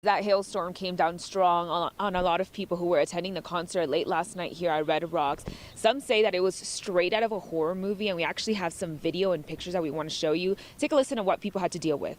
That hailstorm came down strong on a lot of people who were attending the concert late last night here at Red Rocks. Some say that it was straight out of a horror movie, and we actually have some video and pictures that we want to show you. Take a listen to what people had to deal with.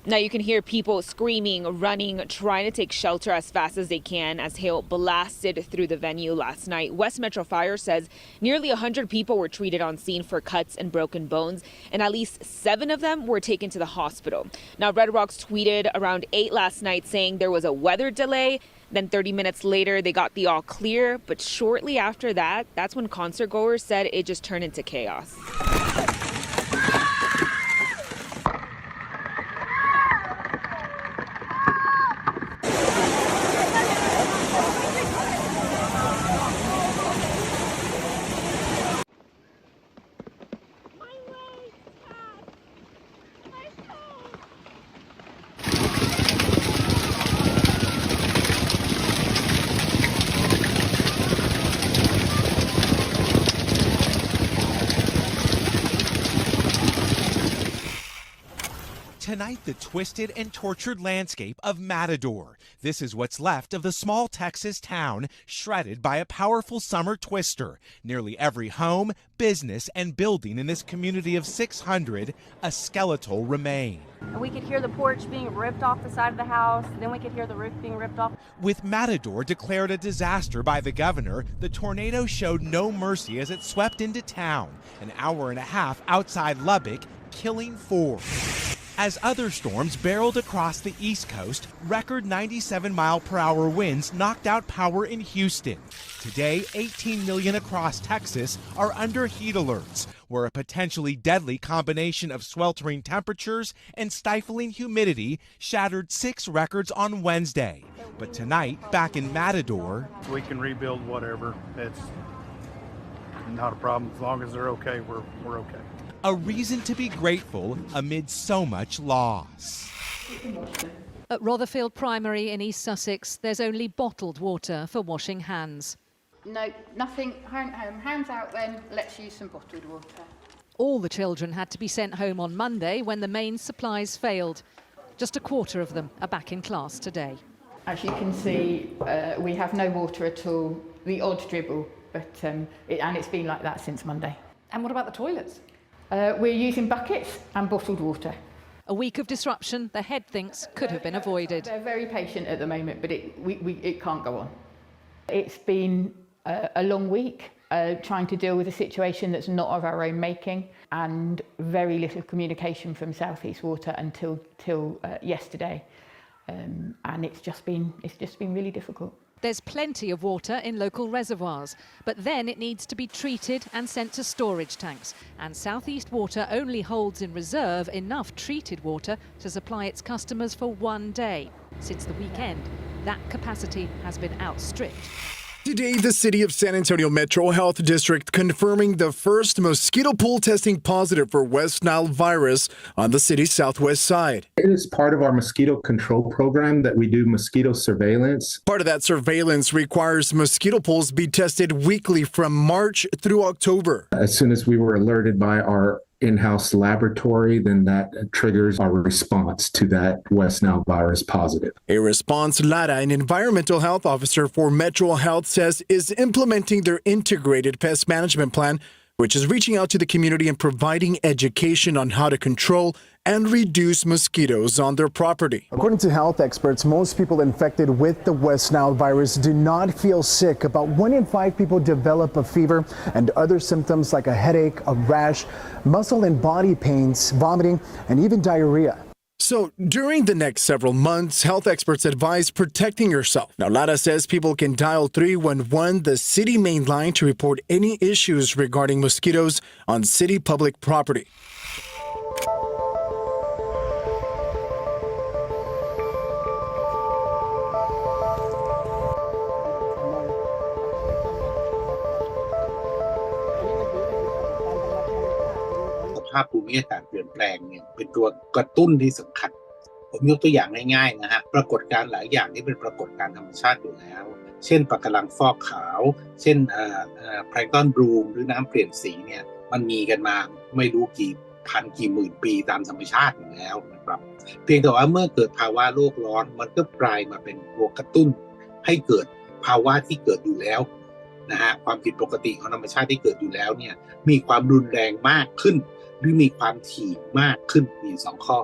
Now you can hear people screaming, running, trying to take shelter as fast as they can as hail blasted through the venue last night. West Metro Fire says nearly 100 people were treated on scene for cuts and broken bones, and at least 7 of them were taken to the hospital. Now Red Rocks tweeted around 8 last night saying there was a weather delay. Then 30 minutes later, they got the all clear. But shortly after that, that's when concert goers said it just turned into chaos. Tonight, the twisted and tortured landscape of Matador. This is what's left of the small Texas town shredded by a powerful summer twister. Nearly every home, business, and building in this community of 600, a skeletal remain. We could hear the porch being ripped off the side of the house, then we could hear the roof being ripped off. With Matador declared a disaster by the governor, the tornado showed no mercy as it swept into town, an hour and a half outside Lubbock, killing 4. As other storms barreled across the East Coast, record 97-mile-per-hour winds knocked out power in Houston. Today, 18 million across Texas are under heat alerts, where a potentially deadly combination of sweltering temperatures and stifling humidity shattered 6 records on Wednesday. But tonight, back in Matador, we can rebuild whatever. It's not a problem. As long as they're okay, we're okay. A reason to be grateful amid so much loss. At Rotherfield Primary in East Sussex, there's only bottled water for washing hands. No, nothing. Hands out then, let's use some bottled water. All the children had to be sent home on Monday when the main supplies failed. Just a quarter of them are back in class today. As you can see, we have no water at all, the odd dribble, but it's been like that since Monday. And what about the toilets? We're using buckets and bottled water. A week of disruption the head thinks could have been avoided. They're very patient at the moment, but it can't go on. It's been a long week trying to deal with a situation that's not of our own making, and very little communication from South East Water until yesterday, and it's just been really difficult. There's plenty of water in local reservoirs, but then it needs to be treated and sent to storage tanks. And South East Water only holds in reserve enough treated water to supply its customers for 1 day. Since the weekend, that capacity has been outstripped. Today, the City of San Antonio Metro Health District confirming the first mosquito pool testing positive for West Nile virus on the city's southwest side. It is part of our mosquito control program that we do mosquito surveillance. Part of that surveillance requires mosquito pools be tested weekly from March through October. As soon as we were alerted by our in-house laboratory, then that triggers our response to that West Nile virus positive. A response Lara, an environmental health officer for Metro Health, says is implementing their integrated pest management plan, which is reaching out to the community and providing education on how to control and reduce mosquitoes on their property. According to health experts, most people infected with the West Nile virus do not feel sick. About 1 in 5 people develop a fever and other symptoms like a headache, a rash, muscle and body pains, vomiting, and even diarrhea. So during the next several months, health experts advise protecting yourself. Now, Lara says people can dial 311, the city main line, to report any issues regarding mosquitoes on city public property.ภาพภูมิอากาศเปลี่ยนแปลงเนี่ยเป็นตัวกระตุ้นที่สำคัญผมยกตัวอย่างง่ายๆนะฮะปรากฏการณ์หลายอย่างที่เป็นปรากฏการณ์ธรรมชาติอยู่แล้วเช่นปะการังฟอกขาวเช่นแพลงก์ตอนบลูมหรือน้ำเปลี่ยนสีเนี่ยมันมีกันมาไม่รู้กี่ พันกี่หมื่นปีตามธรรมชาติอยู่แล้วนะครับเพียงแต่ว่าเมื่อเกิดภาวะโลกร้อนมันก็กลายมาเป็นตัวกระตุ้นให้เกิดภาวะที่เกิดอยู่แล้วนะฮะความผิดปกติของธรรมชาติที่เกิดอยู่แล้วเนี่ยมีความรุนแรงมากขึ้นหรือมีความถี่มากขึ้นมี2 ข้อ